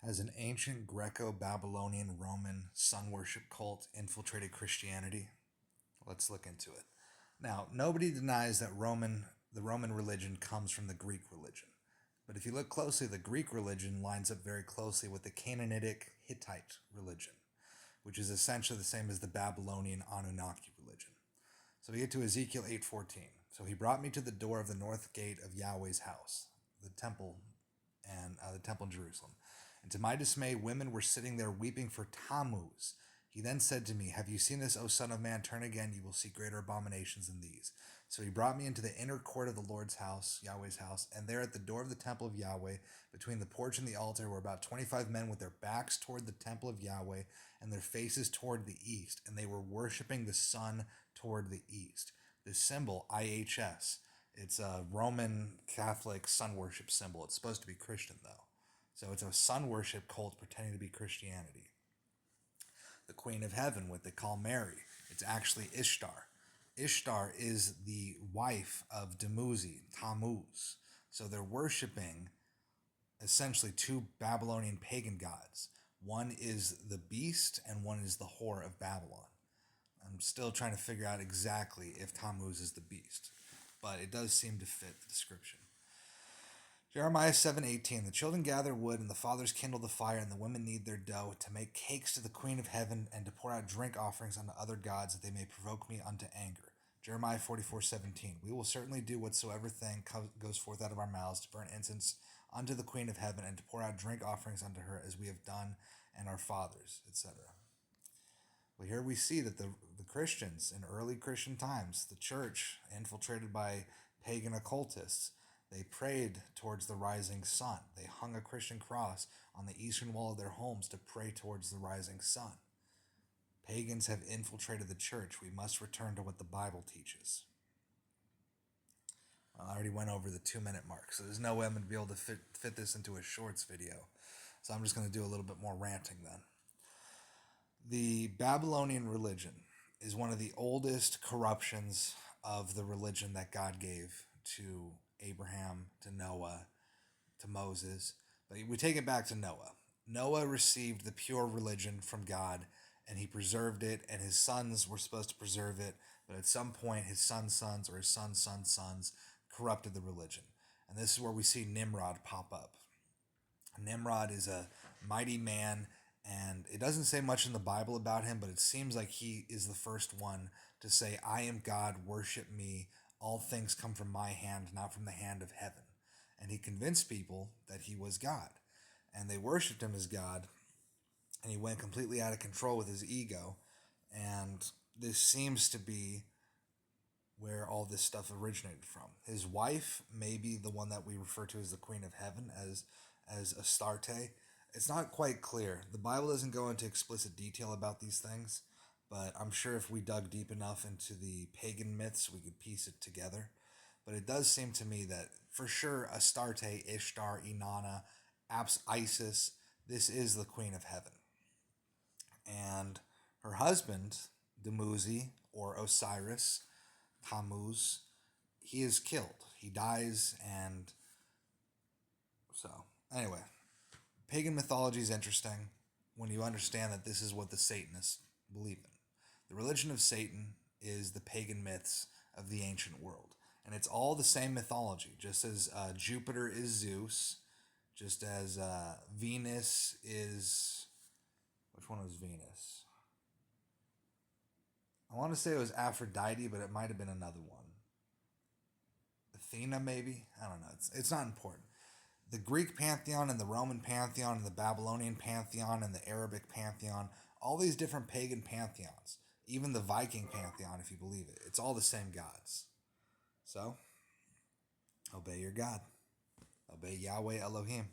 Has an ancient Greco-Babylonian Roman sun worship cult infiltrated Christianity? Let's look into it. Now, nobody denies that the Roman religion comes from the Greek religion. But if you look closely, the Greek religion lines up very closely with the Canaanitic Hittite religion, which is essentially the same as the Babylonian Anunnaki religion. So we get to Ezekiel 8:14. So he brought me to the door of the north gate of Yahweh's house, the temple, and the temple in Jerusalem. And to my dismay, women were sitting there weeping for Tammuz. He then said to me, "Have you seen this, O son of man? Turn again, you will see greater abominations than these." So he brought me into the inner court of the Lord's house, Yahweh's house, and there at the door of the temple of Yahweh, between the porch and the altar, were about 25 men with their backs toward the temple of Yahweh and their faces toward the east, and they were worshiping the sun toward the east. This symbol, IHS, it's a Roman Catholic sun worship symbol. It's supposed to be Christian, though. So it's a sun worship cult pretending to be Christianity. The Queen of Heaven, what they call Mary, it's actually Ishtar. Ishtar is the wife of Tammuz. So they're worshiping essentially two Babylonian pagan gods. One is the beast and one is the whore of Babylon. I'm still trying to figure out exactly if Tammuz is the beast, but it does seem to fit the description. Jeremiah 7:18, the children gather wood, and the fathers kindle the fire, and the women knead their dough, to make cakes to the Queen of Heaven, and to pour out drink offerings unto other gods, that they may provoke me unto anger. Jeremiah 44:17, we will certainly do whatsoever thing goes forth out of our mouths, to burn incense unto the Queen of Heaven, and to pour out drink offerings unto her, as we have done, and our fathers, etc. Well, here we see that the Christians in early Christian times, the church infiltrated by pagan occultists, they prayed towards the rising sun. They hung a Christian cross on the eastern wall of their homes to pray towards the rising sun. Pagans have infiltrated the church. We must return to what the Bible teaches. Well, I already went over the 2-minute mark, so there's no way I'm going to be able to fit this into a shorts video. So I'm just going to do a little bit more ranting then. The Babylonian religion is one of the oldest corruptions of the religion that God gave to Abraham, to Noah, to Moses. But we take it back to Noah. Noah received the pure religion from God, and he preserved it, and his sons were supposed to preserve it. But at some point, his son's sons or his son's son's sons corrupted the religion. And this is where we see Nimrod pop up. Nimrod is a mighty man, and it doesn't say much in the Bible about him, but it seems like he is the first one to say, I am God, worship me. All things come from my hand, not from the hand of heaven. And he convinced people that he was God. And they worshipped him as God. And he went completely out of control with his ego. And this seems to be where all this stuff originated from. His wife may be the one that we refer to as the Queen of Heaven, as Astarte. It's not quite clear. The Bible doesn't go into explicit detail about these things, but I'm sure if we dug deep enough into the pagan myths, we could piece it together. But it does seem to me that for sure Astarte, Ishtar, Inanna, Isis, this is the Queen of Heaven. And her husband, Dumuzi, or Osiris, Tammuz, he is killed. He dies, and so anyway, pagan mythology is interesting when you understand that this is what the Satanists believe in. The religion of Satan is the pagan myths of the ancient world. And it's all the same mythology, just as Jupiter is Zeus, just as Venus is... Which one was Venus? I want to say it was Aphrodite, but it might have been another one. Athena, maybe? I don't know. It's not important. The Greek pantheon and the Roman pantheon and the Babylonian pantheon and the Arabic pantheon, all these different pagan pantheons, even the Viking pantheon, if you believe it, it's all the same gods. So, obey your God. Obey Yahweh Elohim.